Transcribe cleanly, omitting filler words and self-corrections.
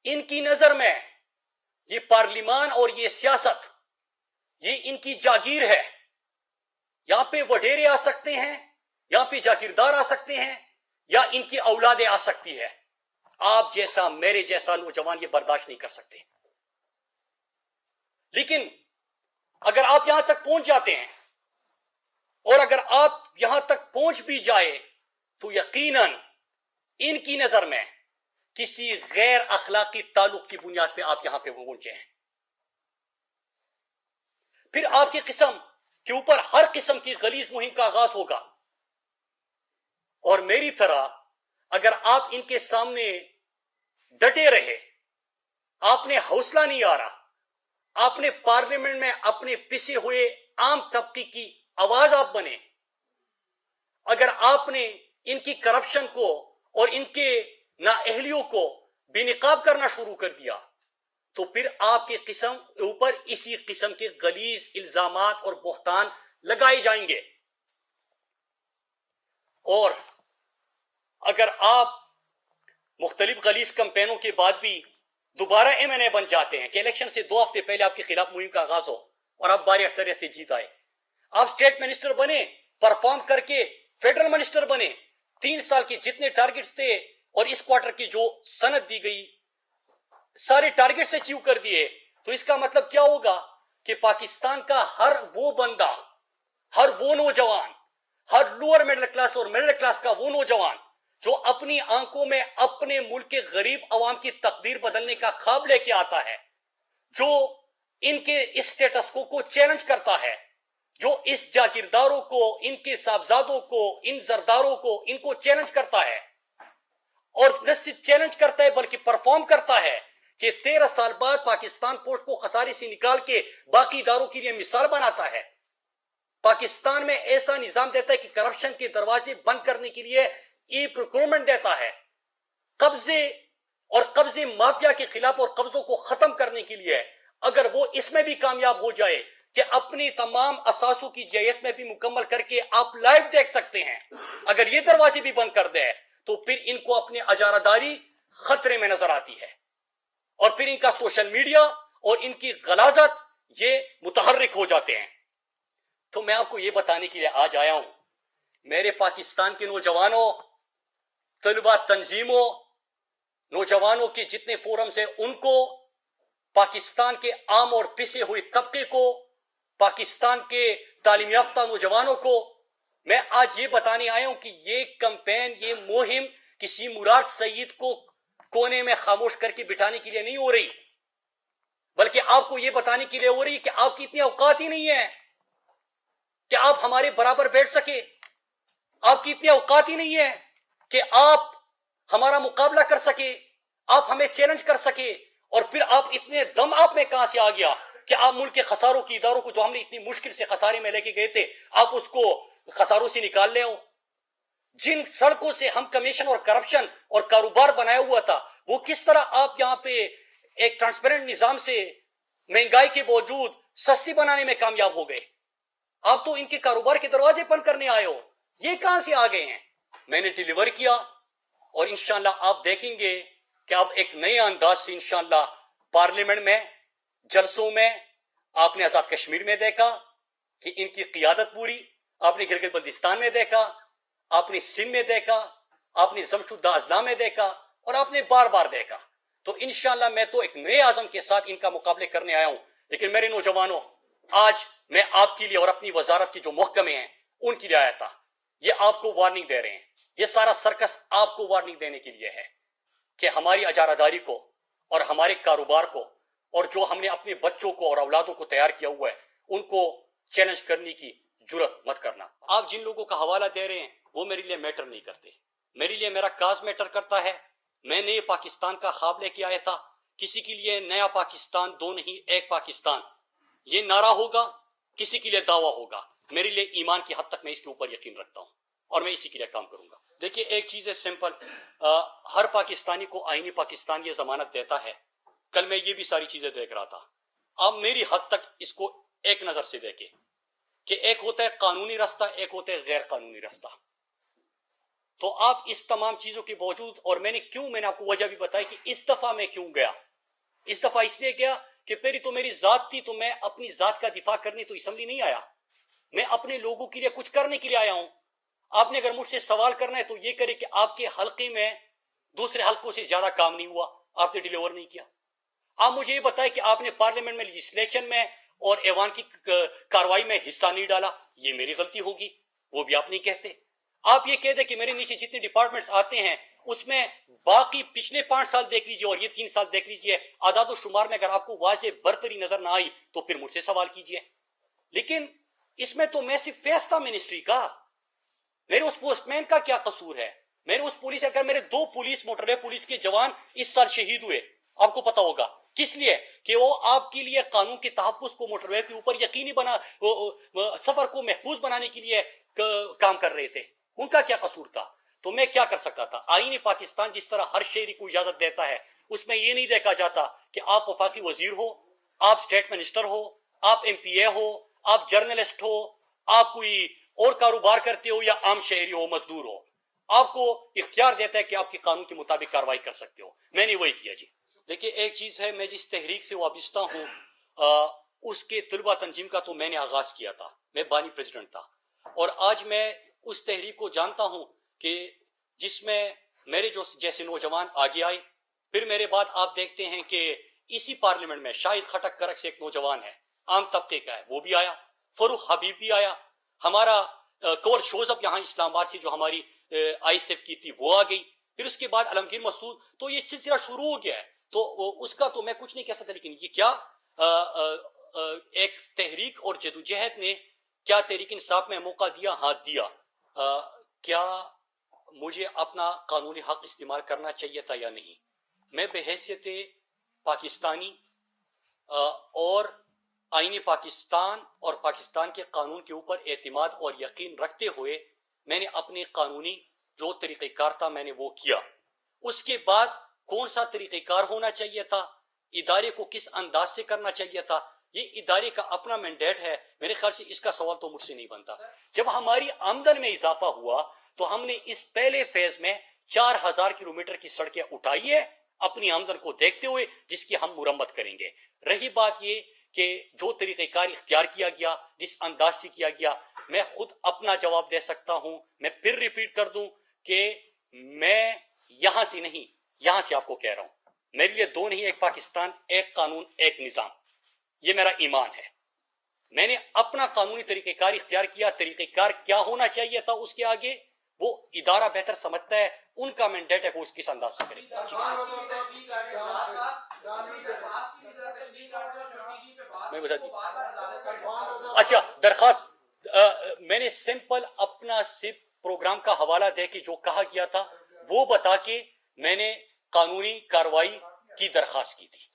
ان کی نظر میں یہ پارلیمان اور یہ سیاست یہ ان کی جاگیر ہے. یہاں پہ وڈیرے آ سکتے ہیں, یہاں پہ جاگیردار آ سکتے ہیں, یا ان کی اولادیں آ سکتی ہے. آپ جیسا میرے جیسا نوجوان یہ برداشت نہیں کر سکتے. لیکن اگر آپ یہاں تک پہنچ جاتے ہیں, اور اگر آپ یہاں تک پہنچ بھی جائے, تو یقیناً ان کی نظر میں کسی غیر اخلاقی تعلق کی بنیاد پہ آپ یہاں پہ پہنچے ہیں. پھر آپ کی قسم کے اوپر ہر قسم کی غلیظ مہم کا آغاز ہوگا. اور میری طرح اگر آپ ان کے سامنے ڈٹے رہے, آپ نے حوصلہ نہیں آ رہا, آپ نے پارلیمنٹ میں اپنے پسے ہوئے عام طبقے کی آواز آپ بنے, اگر آپ نے ان کی کرپشن کو اور ان کے نااہلیوں کو بے نقاب کرنا شروع کر دیا, تو پھر آپ کے قسم اوپر اسی قسم کے غلیظ الزامات اور بہتان لگائے جائیں گے. اور اگر آپ مختلف غلیظ کمپینوں کے بعد بھی دوبارہ ایم این اے بن جاتے ہیں کہ الیکشن سے 2 ہفتے پہلے آپ کے خلاف مہم کا آغاز ہو اور آپ بھاری اکثریت سے جیت آئے, آپ اسٹیٹ منسٹر بنے, پرفارم کر کے فیڈرل منسٹر بنے, 3 سال کے جتنے ٹارگٹس تھے اور اس کوارٹر کی جو سند دی گئی سارے ٹارگٹس اچیو کر دیے, تو اس کا مطلب کیا ہوگا کہ پاکستان کا ہر وہ بندہ, ہر وہ نوجوان, ہر لوور مڈل کلاس اور مڈل کلاس کا وہ نوجوان جو اپنی آنکھوں میں اپنے ملک کے غریب عوام کی تقدیر بدلنے کا خواب لے کے آتا ہے, جو ان کے اس سٹیٹس کو چیلنج کرتا ہے, جو اس جاگیرداروں کو, ان کے صاحبزادوں کو, ان زرداروں کو, ان کو چیلنج کرتا ہے, اور نہ صرف چیلنج کرتا ہے بلکہ پرفارم کرتا ہے کہ 13 سال بعد پاکستان پوسٹ کو خسارے سے نکال کے باقی اداروں کے لیے مثال بناتا ہے, پاکستان میں ایسا نظام دیتا ہے کہ کرپشن کے دروازے بند کرنے کے لیے ای پروکیورمنٹ دیتا ہے, قبضے اور قبضے مافیا کے خلاف اور قبضوں کو ختم کرنے کے لیے. اگر وہ اس میں بھی کامیاب ہو جائے کہ اپنی تمام اثاثوں کی جی ایس میں بھی مکمل کر کے آپ لائیو دیکھ سکتے ہیں, اگر یہ دروازے بھی بند کر دے تو پھر ان کو اپنی اجارہ داری خطرے میں نظر آتی ہے, اور پھر ان کا سوشل میڈیا اور ان کی غلاظت یہ متحرک ہو جاتے ہیں. تو میں آپ کو یہ بتانے کے لیے آج آیا ہوں, میرے پاکستان کے نوجوانوں, طلبہ تنظیموں, نوجوانوں کے جتنے فورمز ہیں ان کو, پاکستان کے عام اور پسے ہوئے طبقے کو, پاکستان کے تعلیم یافتہ نوجوانوں کو میں آج یہ بتانے آیا ہوں کہ یہ کمپین, یہ مہم کسی مراد سعید کو کونے میں خاموش کر کے بٹھانے کے لیے نہیں ہو رہی, بلکہ آپ کو یہ بتانے کے لیے ہو رہی ہے کہ آپ کی اتنی اوقات ہی نہیں ہے کہ آپ ہمارے برابر بیٹھ سکے, آپ کی اتنی اوقات ہی نہیں ہے کہ آپ ہمارا مقابلہ کر سکے, آپ ہمیں چیلنج کر سکے, اور پھر آپ اتنے دم آپ میں کہاں سے آ گیا کہ آپ ملک کے خساروں کی اداروں کو جو ہم نے اتنی مشکل سے خسارے میں لے کے گئے تھے آپ اس کو خساروں سے نکال لے ہو. جن سڑکوں سے ہم کمیشن اور کرپشن اور کاروبار بنایا ہوا تھا وہ کس طرح آپ یہاں پہ ایک ٹرانسپیرنٹ نظام سے مہنگائی کے باوجود سستی بنانے میں کامیاب ہو گئے. آپ تو ان کے کاروبار کے دروازے بند کرنے آئے ہو, یہ کہاں سے آ گئے ہیں؟ میں نے ڈیلیور کیا, اور انشاءاللہ آپ دیکھیں گے کہ آپ ایک نئے انداز سے انشاءاللہ پارلیمنٹ میں, جلسوں میں, آپ نے آزاد کشمیر میں دیکھا کہ ان کی قیادت پوری, آپ نے گلگت بلتستان میں دیکھا, آپ نے سندھ میں دیکھا, آپ نے ضم شدہ اضلاع میں دیکھا, اور آپ نے بار بار دیکھا. تو انشاءاللہ میں تو ایک نئے عزم کے ساتھ ان کا مقابلے کرنے آیا ہوں. لیکن میرے نوجوانوں, آج میں آپ کے لیے اور اپنی وزارت کے جو محکمے ہیں ان کے لیے آیا تھا. یہ آپ کو وارننگ دے رہے ہیں, یہ سارا سرکس آپ کو وارننگ دینے کے لیے ہے کہ ہماری اجارہ داری کو اور ہمارے کاروبار کو اور جو ہم نے اپنے بچوں کو اور اولادوں کو تیار کیا ہوا ہے ان کو چیلنج کرنے کی جرت مت کرنا. آپ جن لوگوں کا حوالہ دے رہے ہیں وہ میرے لیے میٹر نہیں کرتے, میرے لیے میرا کاز میٹر کرتا ہے. میں نئے پاکستان کا خواب لے کے آیا تھا. کسی کے لیے نیا پاکستان دو نہیں ایک پاکستان یہ نعرہ ہوگا, کسی کے لیے دعویٰ ہوگا. میرے لیے ایمان کی حد تک میں اس کے اوپر یقین رکھتا ہوں اور میں اسی کے لیے کام کروں گا. دیکھیے ایک چیز ہے سمپل, ہر پاکستانی کو آئینی پاکستان یہ ضمانت دیتا ہے. کل میں یہ بھی ساری چیزیں دیکھ رہا تھا, آپ میری حد تک اس کو ایک نظر سے دیکھیں کہ ایک ہوتا ہے قانونی راستہ, ایک ہوتا ہے غیر قانونی راستہ. تو آپ اس تمام چیزوں کے باوجود، اور میں نے آپ کو وجہ بھی بتائی کہ اس دفعہ میں کیوں گیا. اس دفعہ اس لیے گیا کہ پہلی تو میری ذات تھی، تو میں اپنی ذات کا دفاع کرنے تو اسمبلی نہیں آیا، میں اپنے لوگوں کے لیے کچھ کرنے کے لیے آیا ہوں. آپ نے اگر مجھ سے سوال کرنا ہے تو یہ کرے کہ آپ کے حلقے میں دوسرے حلقوں سے زیادہ کام نہیں ہوا، آپ نے ڈیلیور نہیں کیا. آپ مجھے یہ بتائیں کہ آپ نے پارلیمنٹ میں لیجسلیشن میں اور ایوان کی کاروائی میں حصہ نہیں ڈالا، یہ میری غلطی ہوگی، وہ بھی آپ نہیں کہتے. آپ یہ کہہ دیں کہ میرے نیچے جتنے ڈپارٹمنٹس آتے ہیں اس میں باقی پچھلے 5 سال دیکھ لیجئے اور یہ 3 سال دیکھ لیجئے، اعداد و شمار میں اگر آپ کو واضح برتری نظر نہ آئی تو پھر مجھ سے سوال کیجئے. لیکن اس میں تو میں صرف فیصلہ منسٹری کا، میرے اس پوسٹ مین کا کیا قصور ہے؟ میرے اس پولیس، اگر میرے 2 پولیس موٹروے پولیس کے جوان اس سال شہید ہوئے، آپ کو پتا ہوگا کس لیے؟ کہ وہ آپ کے لیے قانون کے تحفظ کو موٹروے کے اوپر یقینی سفر کو محفوظ بنانے کے لیے کام کر رہے تھے. ان کا کیا قصور تھا؟ تو میں کیا کر سکتا تھا؟ آئین پاکستان جس طرح ہر شہری کو اجازت دیتا ہے، اس میں یہ نہیں دیکھا جاتا کہ آپ وفاقی وزیر ہو، آپ اسٹیٹ منسٹر ہو، آپ ایم پی اے ہو، آپ جرنلسٹ ہو، آپ کوئی اور کاروبار کرتے ہو یا عام شہری ہو، مزدور ہو، آپ کو اختیار دیتا ہے کہ آپ کے قانون کے مطابق کاروائی کر سکتے ہو. میں نے وہی کیا. جی دیکھیے، ایک چیز ہے، میں جس تحریک سے وابستہ ہوں اس کے طلبہ تنظیم کا تو میں نے آغاز کیا تھا، میں بانی پریزیڈنٹ تھا، اور آج میں اس تحریک کو جانتا ہوں کہ جس میں میرے جیسے نوجوان آگے آئے. پھر میرے بعد آپ دیکھتے ہیں کہ اسی پارلیمنٹ میں شاہد خٹک کرک سے ایک نوجوان ہے، عام طبقے کا ہے، وہ بھی آیا، فروخ حبیب بھی آیا، ہمارا کور شوزب یہاں اسلام آباد سے جو ہماری آئی سیف کی تھی وہ آ گئی. پھر اس کے بعد علمگیر مسعود. تو یہ سلسلہ شروع ہو گیا ہے، تو اس کا تو میں کچھ نہیں کہہ سکتا. لیکن یہ کیا ایک تحریک اور جدوجہد نے کیا تحریک انصاف میں موقع دیا؟ ہاں دیا. کیا مجھے اپنا قانونی حق استعمال کرنا چاہیے تھا یا نہیں؟ میں بحیثیت پاکستانی اور آئین پاکستان اور پاکستان کے قانون کے اوپر اعتماد اور یقین رکھتے ہوئے میں نے اپنے قانونی جو طریقہ کار تھا میں نے وہ کیا. اس کے بعد کون سا طریقہ کار ہونا چاہیے تھا، ادارے کو کس انداز سے کرنا چاہیے تھا، یہ ادارے کا اپنا مینڈیٹ ہے. میرے خیال سے اس کا سوال تو مجھ سے نہیں بنتا. جب ہماری آمدن میں اضافہ ہوا تو ہم نے اس پہلے فیز میں 4000 کلومیٹر کی سڑکیں اٹھائی ہے اپنی آمدن کو دیکھتے ہوئے، جس کی ہم مرمت کریں گے. رہی بات یہ کہ جو طریقہ کار اختیار کیا گیا، جس انداز سے کیا گیا، میں خود اپنا جواب دے سکتا ہوں. میں پھر ریپیٹ کر دوں کہ میں یہاں سے نہیں، یہاں سے آپ کو کہہ رہا ہوں، میرے لیے 2 نہیں، ایک پاکستان، ایک قانون، ایک نظام، یہ میرا ایمان ہے. میں نے اپنا قانونی طریقہ کار اختیار کیا. طریقہ کار کیا ہونا چاہیے تھا اس کے آگے وہ ادارہ بہتر سمجھتا ہے، ان کا مینڈیٹ ہے کہ وہ اس کس انداز سے کرے. میں بتا دوں، اچھا درخواست میں نے سمپل اپنا سپ پروگرام کا حوالہ دے کے جو کہا کیا تھا وہ بتا کے میں نے قانونی کاروائی کی درخواست کی تھی.